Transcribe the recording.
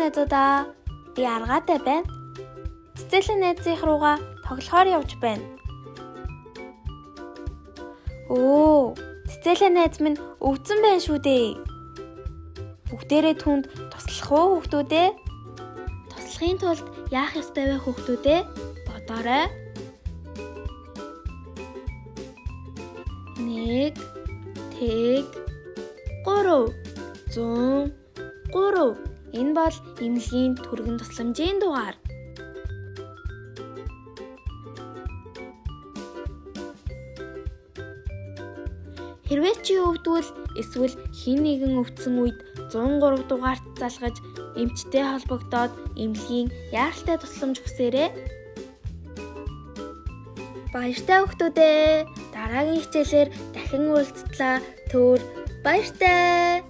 найзуудаа. Би Аргаатай байна. Цэцэрлэг найзынх руугаа тоглохоор явж байна. Оо, цэцэрлэг найз минь өвдсөн байна шүү дээ. Бүгдээрээ түнд туслах уу хүүхдүүдээ? Туслахын тулд яах ёстой вэ хүүхдүүдээ? Бодоорой. 1 тэг 3 103. Энэ бол эмнэлгийн түргэн тусламжийн дугаар. Хэрвээ чи өвдвөл эсвэл хэн нэгэн өвдсөн үед 103 дугаарт залгаж эмчтэй холбогдоод эмнэлгийн яаралтай тусламж хүсээрэй. Баяртай хүүхдүүдээ. Дараагийн хичээлээр дахин уулзтлаа. Баяртай.